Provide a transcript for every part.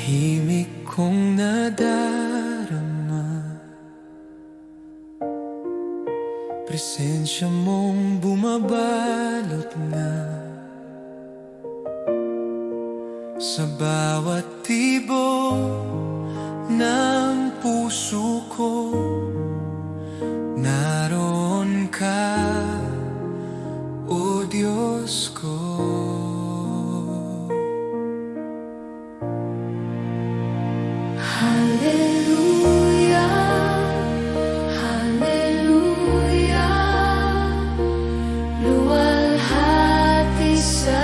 tahimik kong nadarama, presensya mong bumabalot na sa bawat tibok ng puso ko. Naroon ka, o Diyos ko. Hallelujah, Hallelujah, luwalhati sa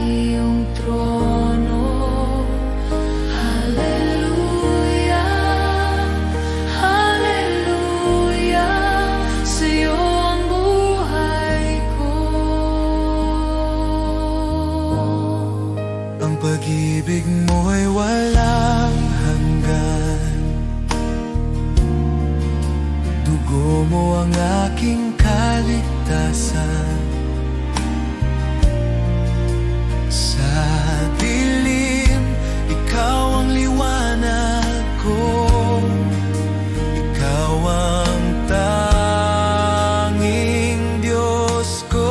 iyong trono. Hallelujah, Hallelujah, sa iyo ang buhay ko. Ang pag-ibig mo'y walang hanggan, dugo mo ang aking kaligtasan. Sa dilim, ikaw ang liwanag ko, ikaw ang tanging Diyos ko.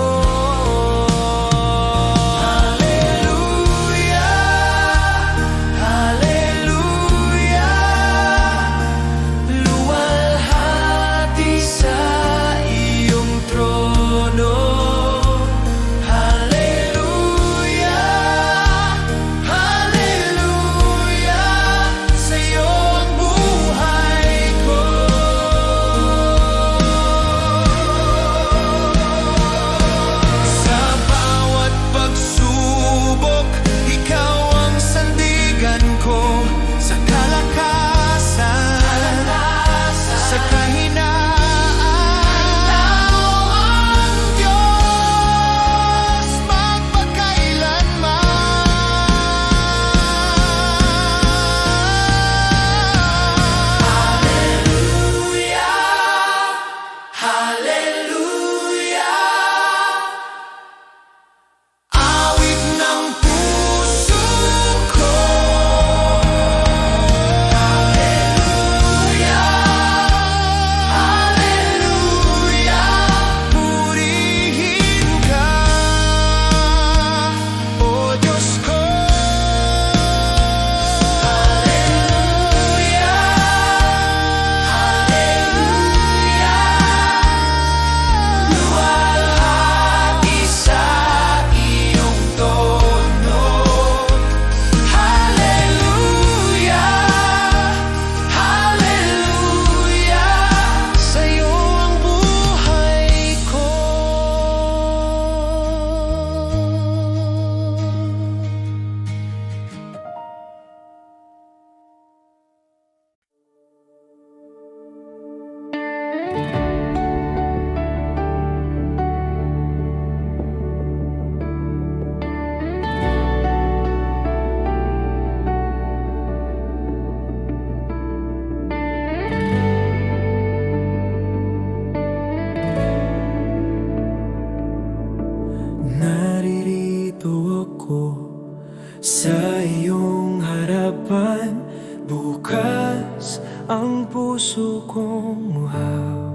Sa iyong harapan, bukas ang puso kong uhaw.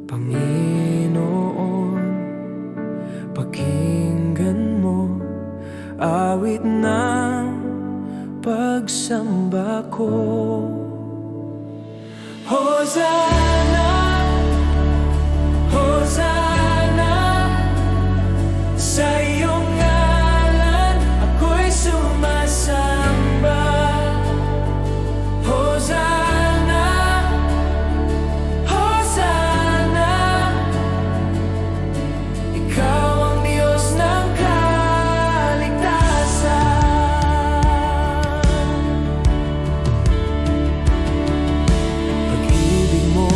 Panginoon, pakinggan mo awit ng pagsamba ko. Hosanna, Hosanna, sa iyong ngalan ako'y sumasamba. Hosanna, Hosanna, ikaw ang Diyos ng kaligtasan. Pag-ibig mo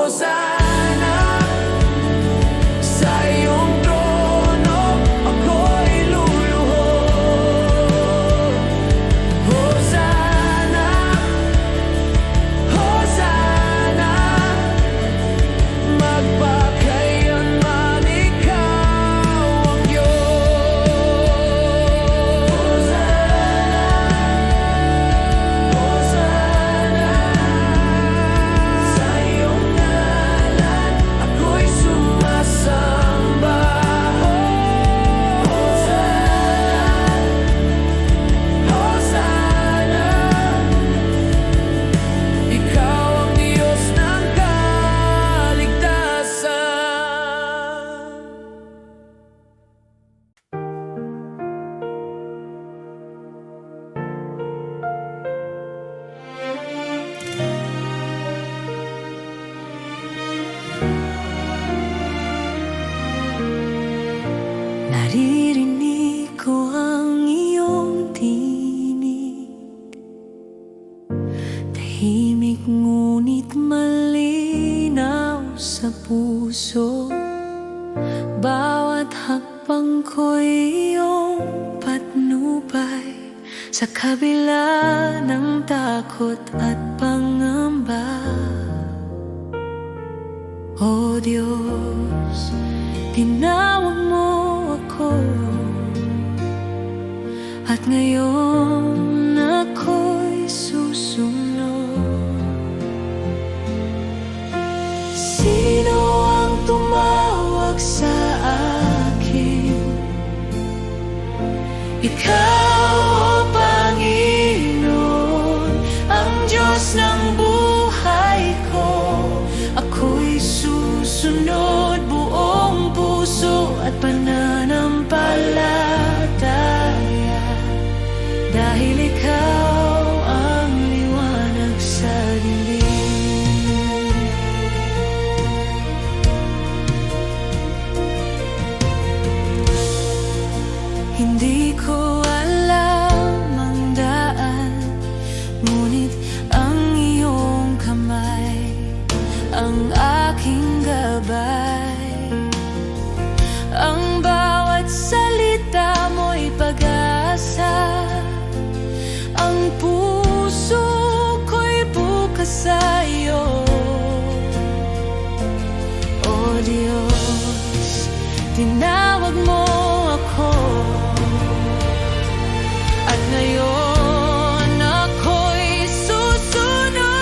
Hosana, sa iyong trono ako'y luluhod. Hosana, Hosana, magpakailanman ikaw ang Diyos. Hosana, sa iyong ngalan ako'y sumasamba. Hosana, ikaw ang Diyos ng kaligtasan. Naririnig ko ang iyong tinig, tahimik ngunit malinaw sa puso. Bawat hakbang ko'y iyong patnubay, sa kabila ng takot at pangamba. O Diyos, tinawag mo ako, at ngayon ako'y susunod. Sino ang tumawag sa akin? Ikaw, o Panginoon, ang Diyos ng buhay ko. Ako'y susunod buong puso at pananampalataya, dahil ikaw ang liwanag sa dilim. Hindi ko alam ang daan, ngunit ang iyong kamay ang aking gabay. Ang bawat salita mo'y pag-asa, ang puso ko'y bukas sa iyo. O Diyos, tinawag mo ako, at ngayon ako'y susunod.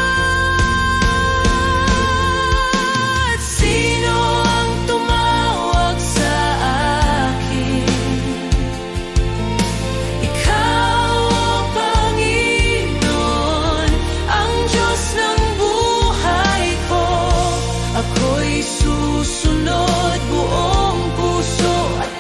Sino ang tumawag sa akin? Ikaw, o Panginoon, ang Diyos ng buhay ko. Ako'y susunod buong puso at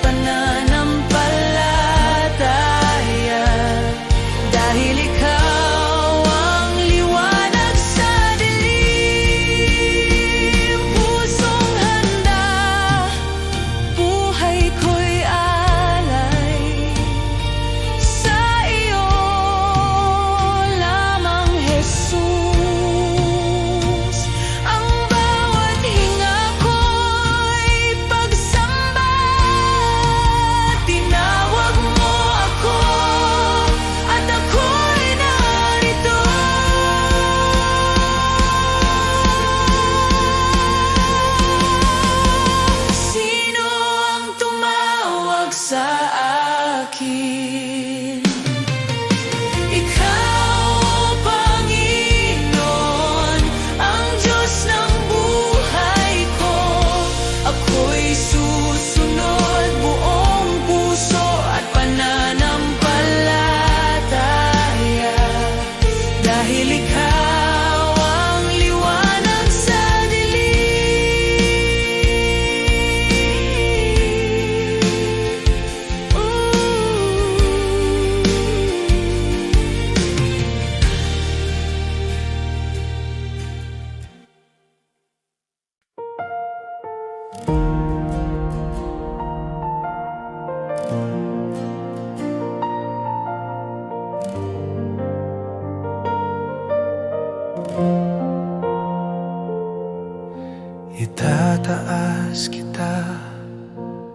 Itataas kita,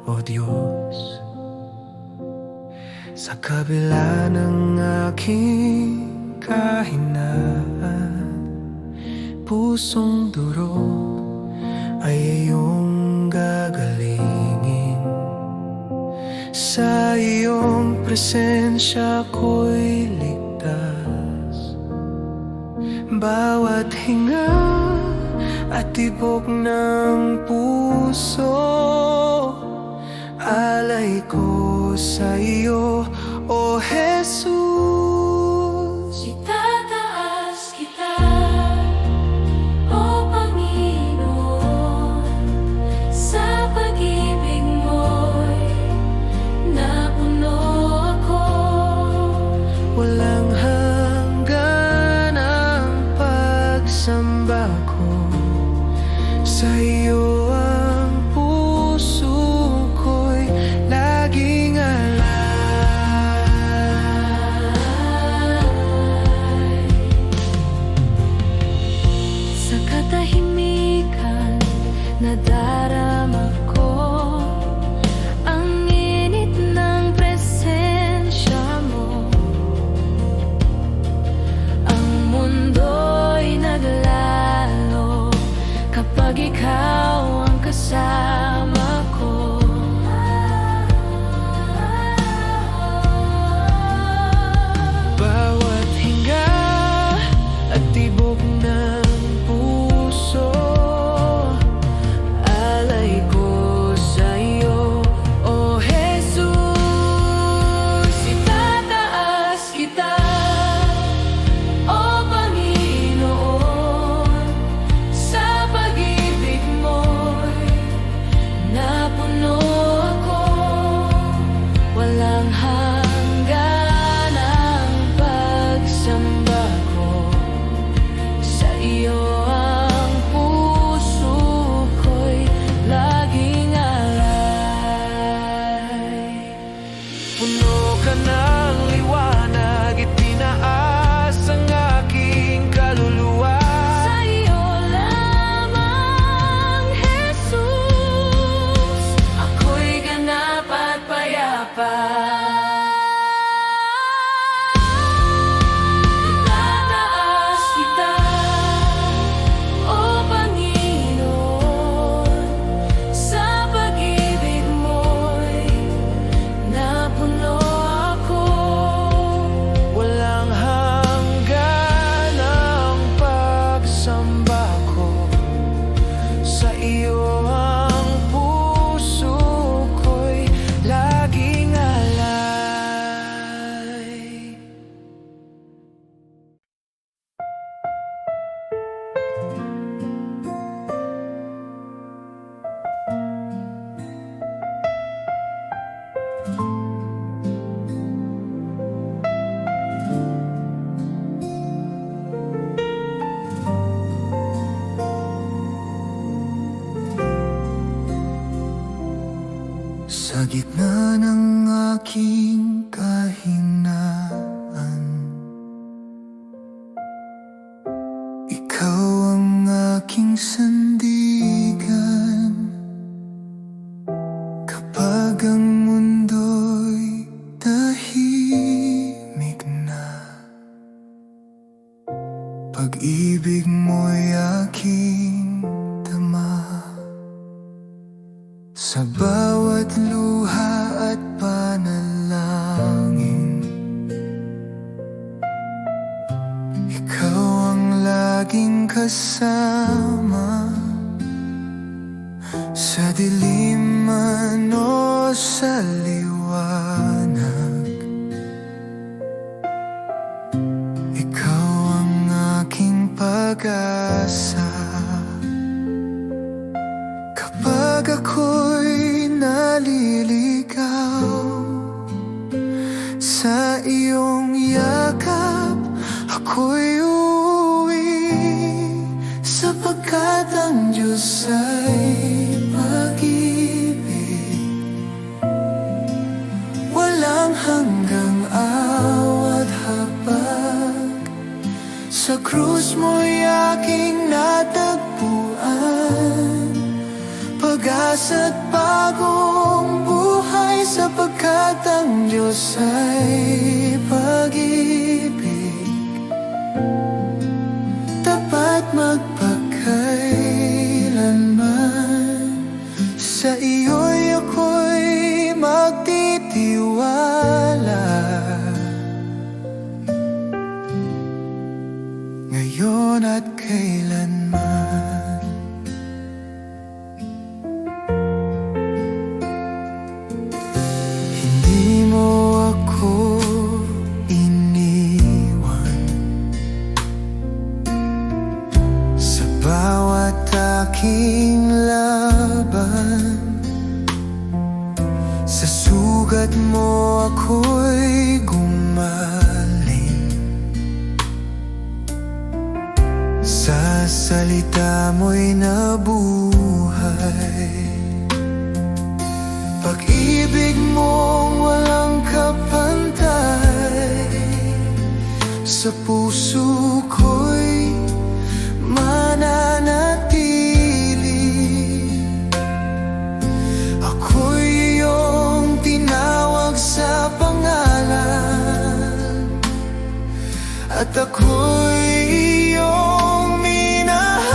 O Diyos, sa kabila ng aking kahinaan. Pusong durog ay iyong gagalingin. Sa iyong presensya ko'y ligtas. Bawat hinga at tibok ng puso, alay ko sa iyo, O Jesus. Itataas kita, O Panginoon, sa pag-ibig mo'y napuno ako. Walang hanggan ang pagsamba ko, sa iyo ang puso ko'y laging alay. Sa katahimikan nadarama ko ang init ng presensya mo. Ang mundo'y naglalo kapag ikaw ang kasama ko. Bawat hinga at tibok ng puso, alay ko sa iyo, O Jesus. Itataas kita, O Panginoon, sa pag-ibig mo'y napuno ako. Walang hanggan ang pagsamba ko, sa iyo ang puso ko'y laging alay. Puno ka ng liwanag, itinaas ang aking kaluluwa. Sa iyo lamang, Jesus, ako'y ganap at payapa. Itataas kita, O Panginoon, sa pag-ibig mo'y napuno ako. Walang hanggan ang pagsamba ko, sa iyo ang puso ko'y laging alay. Sa gitna ng aking kahinaan, ikaw ang aking sandigan. Kapag ang mundo'y tahimik na, pag-ibig mo'y aking dama. Sa bawat luha at panalangin, ikaw ang laging kasama. Sa dilim man o sa liwanag, ikaw ang aking pag-asa. Kapag ako'y naliligaw, sa iyong yakap ako'y uuwi, sapagkat ang Diyos ay pag-ibig. Walang hanggang awat habag, sa krus mo'y aking natagpuan. lakas at bagong buhay, sapagkat ang Diyos ay pag-ibig, tapat magpakailanman. Sa iyo'y ako'y magtitiwala, ngayon at kailanman. Hindi mo ako iniwan sa bawat aking laban. Sa sugat mo ako'y gumaling, sa salita mo'y nabuhay. Pag-ibig mong walang kapantay, sa puso ko'y mananatili. Ako'y iyong tinawag sa pangalan, at ako'y iyong minahal,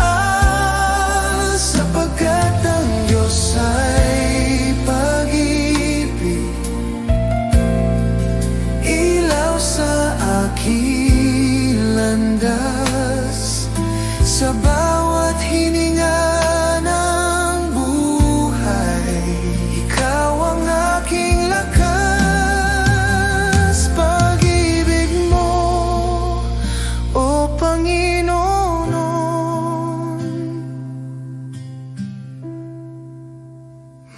sapagkat ang Diyos ay pag-ibig, ilaw sa aking landas. Sa bawat hininga ng buhay, ikaw ang aking lakas. Pag-ibig mo, o Panginoon,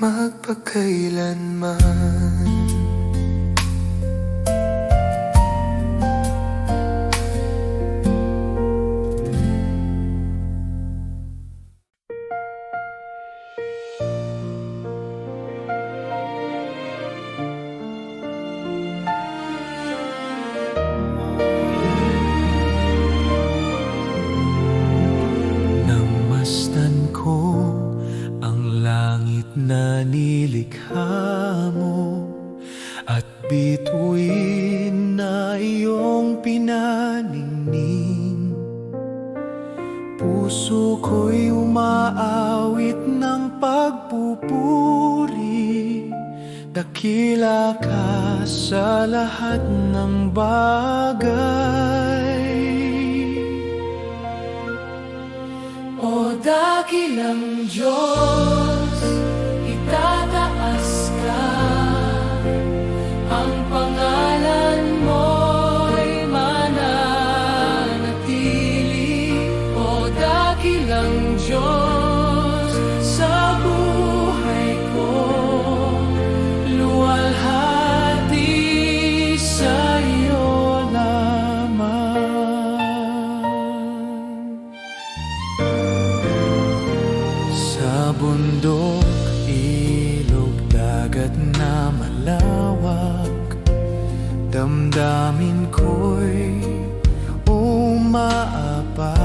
magpakailanman. Nang masdan ko ang langit na nilikha mo, at bituin na iyong pinaningning, puso ko'y umaawit ng pagpupuri. Dakila ka sa lahat ng bagay. O dakilang Diyos, itataas ka, ang pangalan mo'y mananatili. O dakilang Diyos, sa buhay ko, luwalhati sa iyo lamang. Sa bundok, ilog, dagat na malawak, damdamin ko'y umaapaw.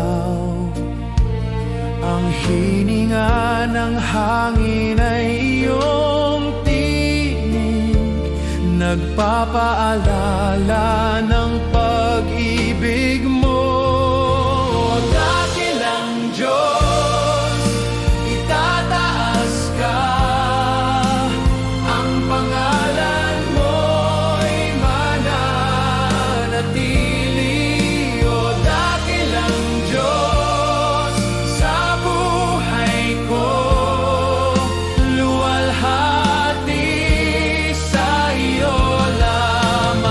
Ang hininga ng hangin ay iyong tinig, nagpapaalala ng pag-ibig mo. Dakilang Diyos, itataas ka, ang pangalan mo'y mananatili. O dakilang Diyos, sa buhay ko, luwalhati sa iyo lamang.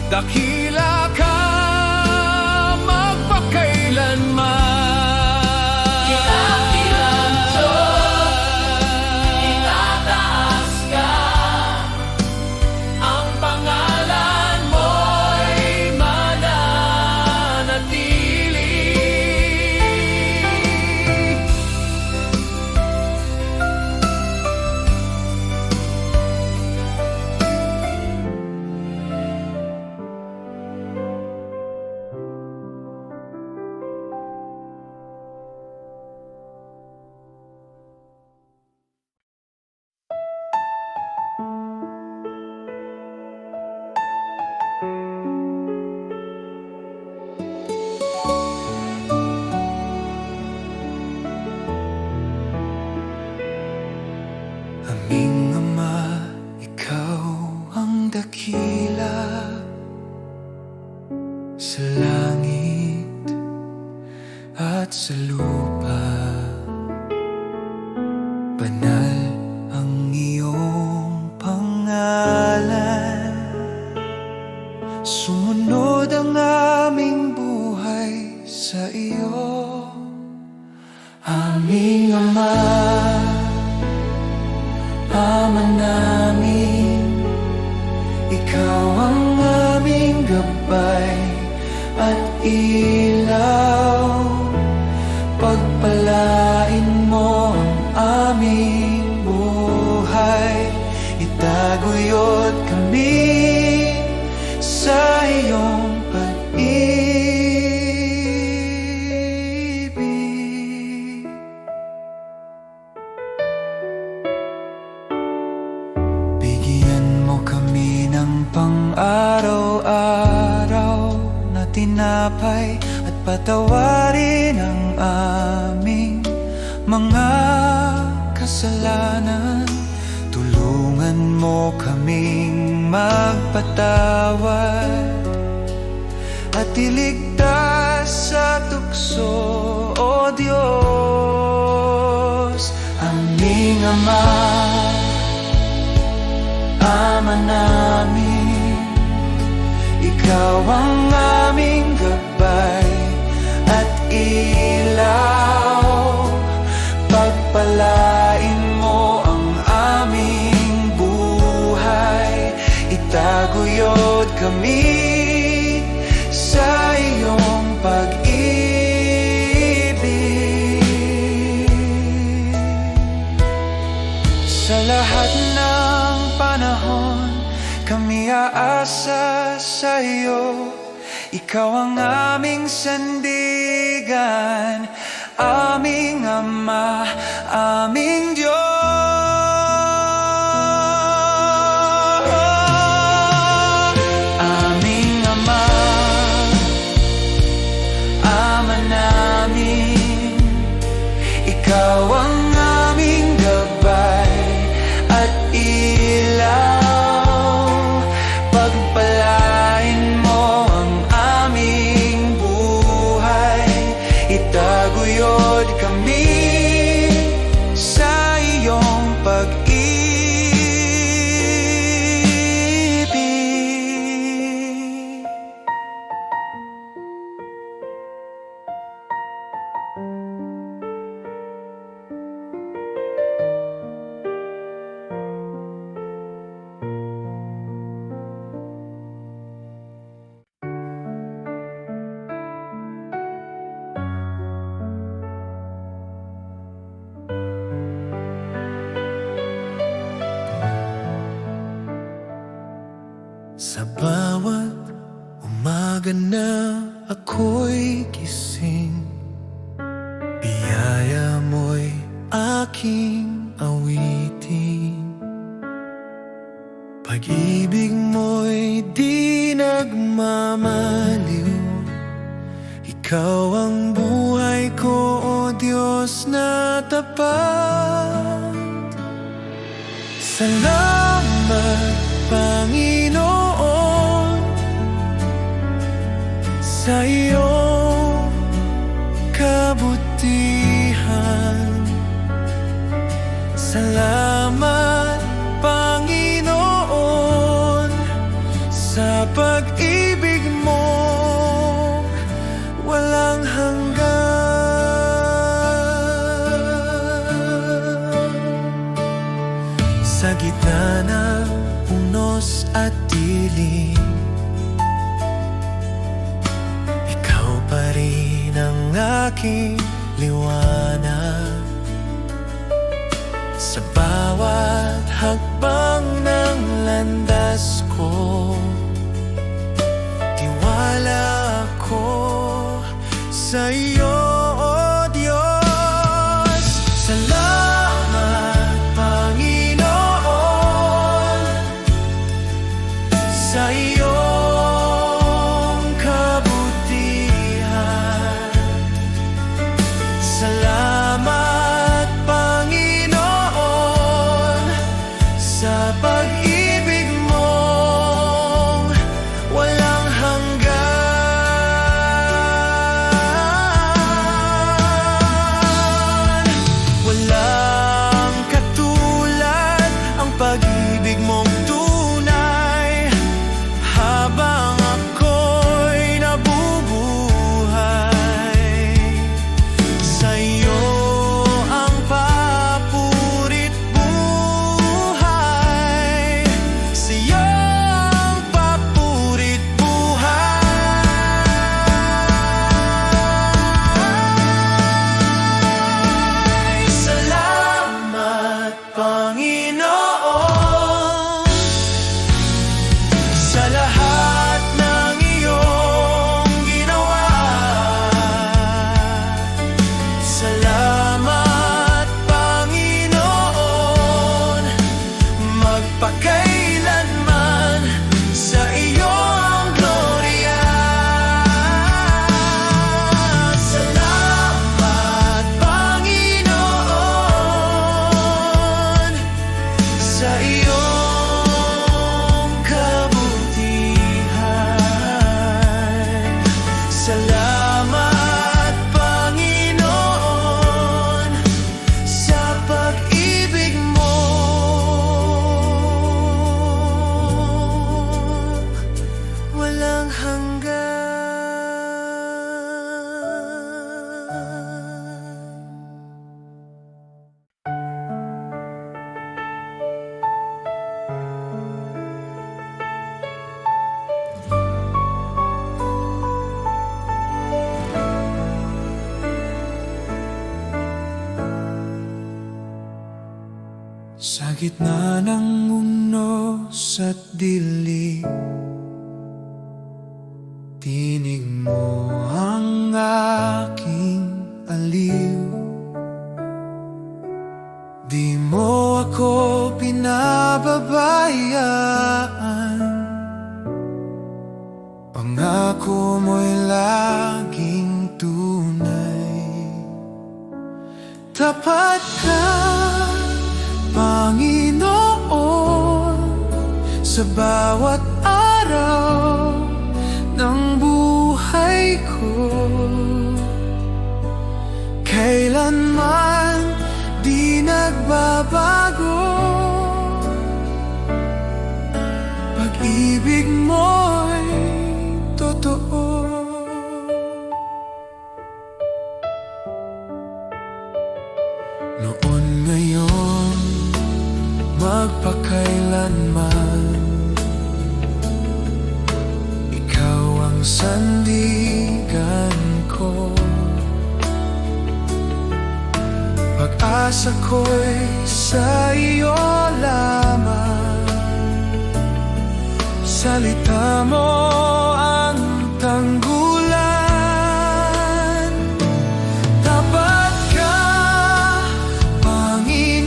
dakila ka magpakailanman. Kinakilan Diyos, itataas ka. Ang pangalan mo'y mananatili. Aming Ama, Ikaw ang dakila sa langit at sa lupa. Banal ang iyong pangalan. Sumunod ang aming buhay sa iyo. Aming Ama, Ama namin, Ikaw ang aming gabay at ilaw. Pagpalain mo ang aming buhay, itaguyod kami sa iyong pag-ibig. Bigyan mo kami ng pang-araw-araw na tinapay at patawarin ang aming mga kasalanan. Tulungan mo kaming magpatawad at iligtas sa tukso, O Diyos. Aming Ama, Ama namin, Ikaw ang aming gabay at ilaw. Pagpalain mo ang aming buhay, itaguyod kami sa iyong pag-ibig. Sa lahat ng panahon, kami aasa sa iyo. Ikaw ang aming sandigan, aming Ama, aming Diyos. Aming Ama, Ama namin, Ikaw ang aming gabay at ilaw. Pagpalain mo ang aming buhay, itaguyod kami sa iyong pag-ibig. Sa bawat umaga na ako'y gising, biyaya mo'y aking awitin. Pag-ibig mo'y di nagmamaliw. Ikaw ang buhay ko, O Diyos na tapat. Salamat, Panginoon, sa iyong kabutihan. Salamat, Panginoon, sa pag-ibig aking liwanag. Sa bawat hakbang ng landas ko, tiwala ako sa iyo, O Diyos. Salamat, Panginoon, sa iyong kabutihan. Salamat, Panginoon, sa pag-ibig mong walang hanggan. Walang katulad ang pag-ibig mong tunay. Habang ako'y nabubuhay, sa iyo ang papurit buhay. Sa iyo ang papurit buhay. Salamat, Panginoon, sa lahat ng iyong ginawa. Salamat, Panginoon, magpakailanman sa iyong gloria. Salamat, Panginoon, sa iyong kabutihan. Salamat, Panginoon, sa pag-ibig mo walang hanggan. Sa gitna ng unos at dilim, tinig mo ang aking aliw. Di mo ako pinababayaan, pangako mo'y laging tunay. Tapat ka, Panginoon, sa bawat araw ng buhay ko. Kailanman di nagbabago, pag-ibig mo'y totoo. Noon, ngayon, magpakailanman, ikaw ang sandigan ko. Pag-asa ko'y sa iyo lamang. Salita mo ang tanggulan. Tapat ka, Panginoon,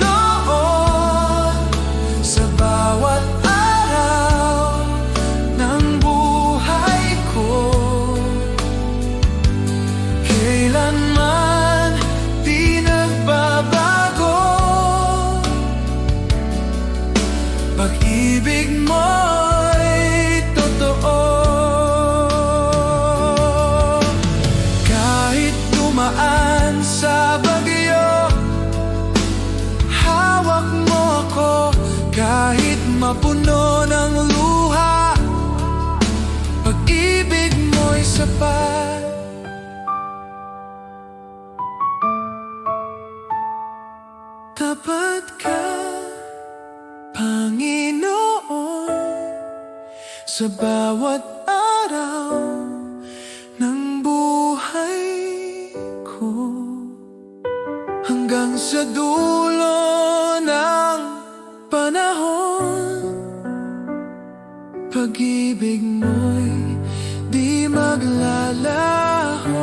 sa bawat araw ng buhay ko. Kailanman di nagbabago, pag-ibig mo'y totoo. Kahit dumaan sa bagyo, hawak mo ako. Kahit mapuno ng luha, pag-ibig mo'y sapat. Tapat ka, Panginoon, sa bawat araw ng buhay ko. sa dulo ng panahon, pag-ibig mo'y di maglalaho.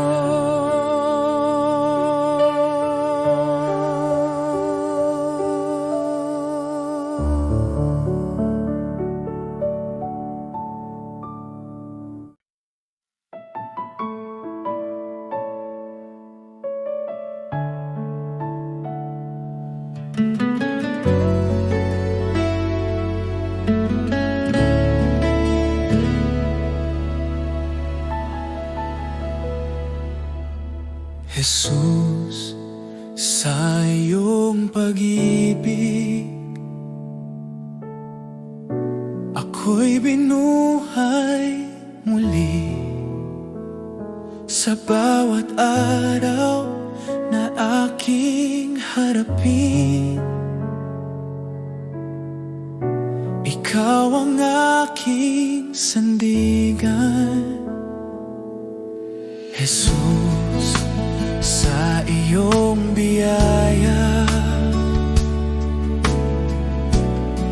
Jesus, sa iyong pag-ibig, ako'y binuhay muli. Sa bawat araw na aking harapin, ikaw ang aking sandigan. Jesus, sa iyong biyaya,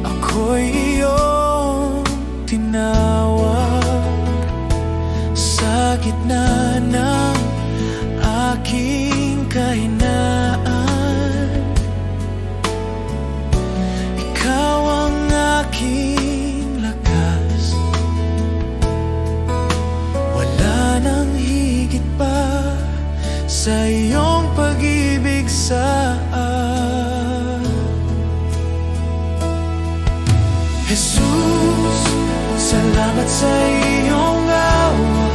ako'y iyong tinawag. Sa gitna ng aking kahinaan, ikaw ang aking lakas. Wala nang higit pa sa iyong pag-ibig sa Jesus, salamat sa iyong awa,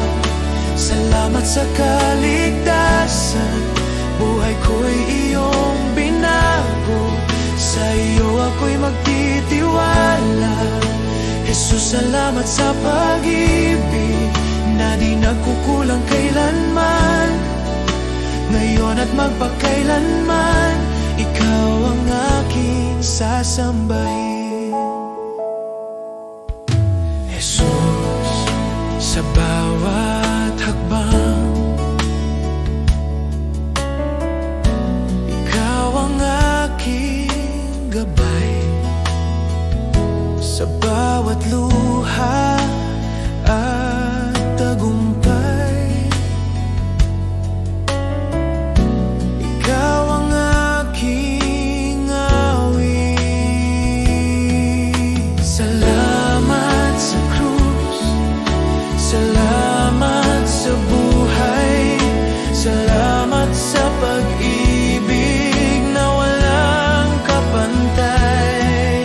salamat sa kaligtasan. Buhay ko'y iyong binago, sa iyo ako'y magtitiwala. Jesus, salamat sa pag-ibig na di nagkukulang kailanman. Ngayon at magpakailanman, ikaw ang aking sasambahin. Jesus, sa bawat hakbang, ikaw ang aking gabay. Sa bawat luha at tagumpay, ikaw ang aking awit. Salamat sa krus, salamat sa buhay, salamat sa pag-ibig na walang kapantay.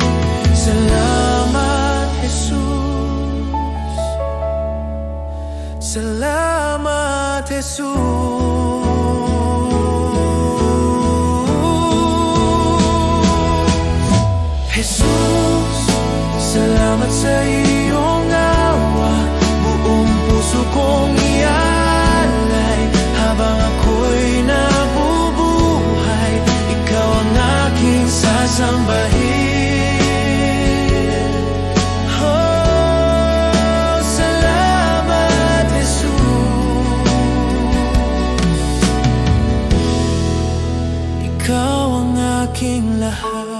Salamat, Jesus. Salamat, Jesus. Jesus, salamat sa iyong awa. Buong puso kong ialay habang ako'y nabubuhay. Ikaw ang aking sasambahin. Oh, salamat, Jesus. Ikaw ang aking lahat.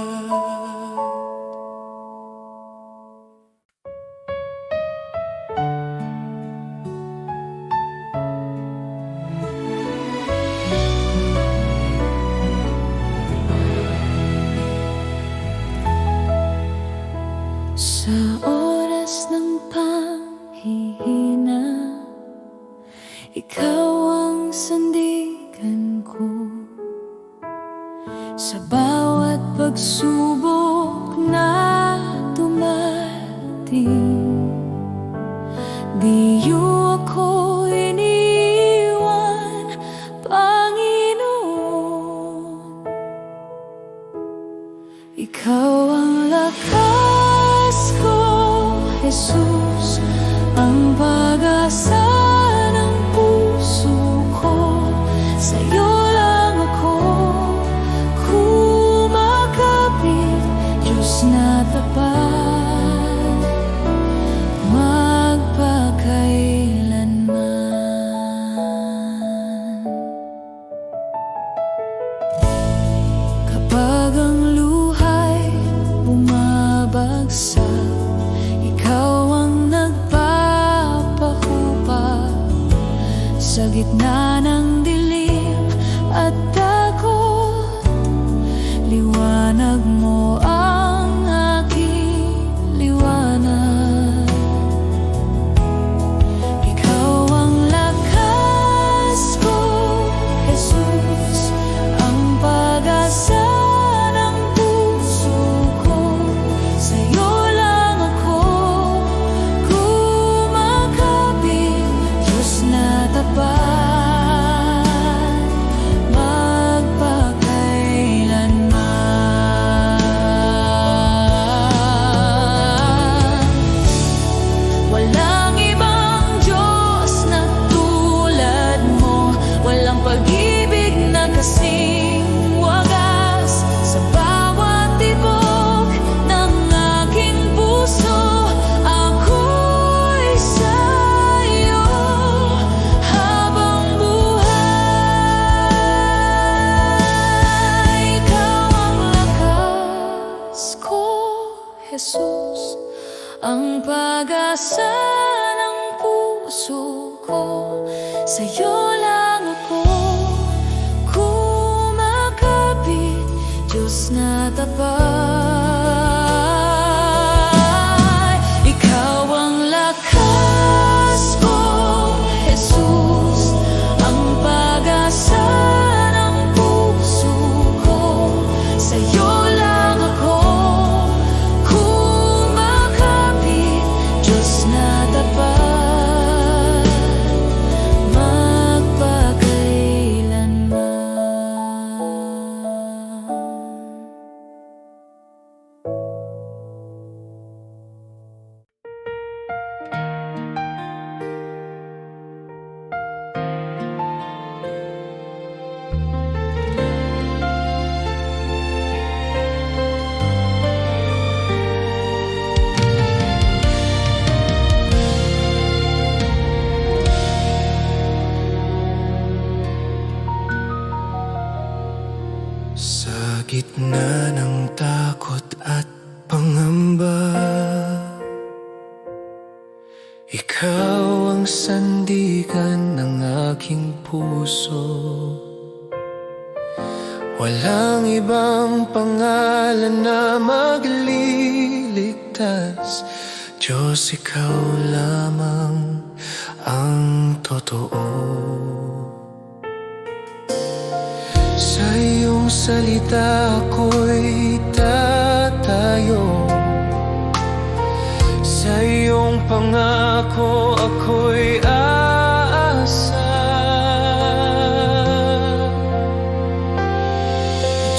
Sa oras ng panghihina, ikaw ang sandigan ko. Sa bawat pagsubok na dumating, di niyo ako iniwan, Panginoon. Ikaw ang lakas ko, Jesus, ang pag-asa ng puso ko. Sa'yo lang ako kumakapit, Diyos na tapat, magpakailanman. gitna ng dilim at takot, liwanag mo ang aking liwanag. Ikaw ang lakas ko, Jesus, ang pag-asa ng puso ko. Sa'yo lang ako kumakapit, Diyos na tapat, magpakailanman. Walang ibang Diyos na tulad mo, walang pag-ibig na kasing wagas. Sa bawat tibok ng aking puso, ako'y sa'yo habang buhay. Ikaw ang lakas ko, Jesus, ang pag-asa ng puso ko. Sa'yo lang ako kumakapit, Diyos na tapat. Ikaw ang lakas ko, Jesus, ang pag-asa ng puso ko. Sa'yo lang ako kumakapit, Diyos na tapat, magpakailanman. Sa gitna ng takot at pangamba, ikaw ang sandigan ng aking puso. Walang ibang pangalan na magliligtas, Diyos, ikaw lamang ang totoo. Sa iyong salita ako'y tatayo, sa iyong pangako ako'y aasa.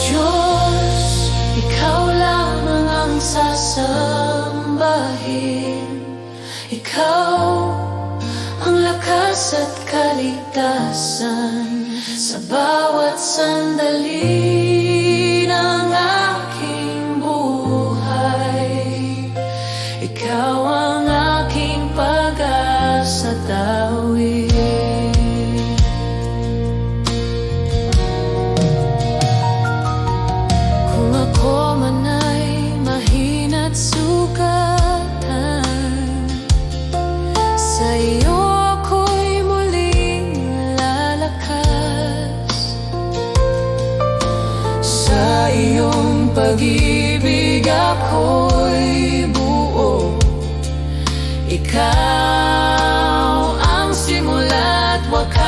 Diyos, ikaw lamang ang sasambahin. Ikaw ang lakas at kaligtasan sa bawat sandali ng aking buhay. Ikaw ang aking pag-asa tawid. Kung ako man ay mahina't sugatan, sa iyo ako'y muling lalakas. Sa iyong pag-ibig ako'y buo. Ikaw ang simula't wakas.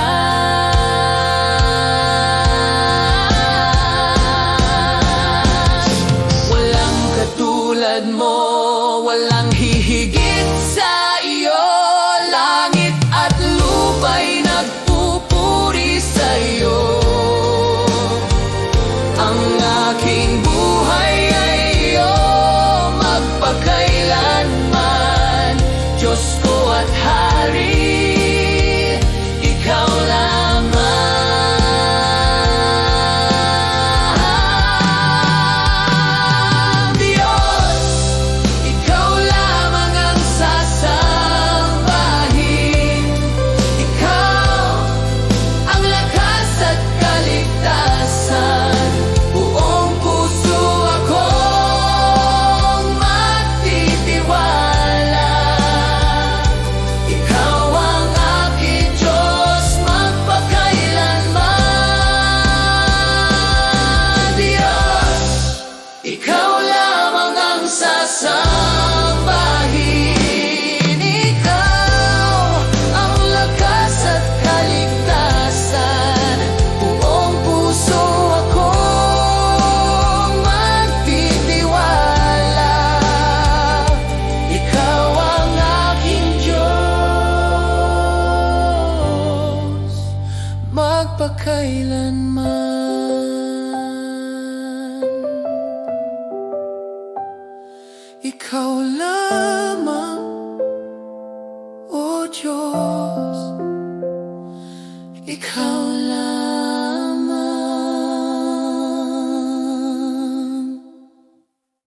Walang katulad mo, walang hihigit sa iyo. Langit at lupa'y nagpupuri sa iyo. Ang aking buhay ay Ikaw lamang, O Diyos, Ikaw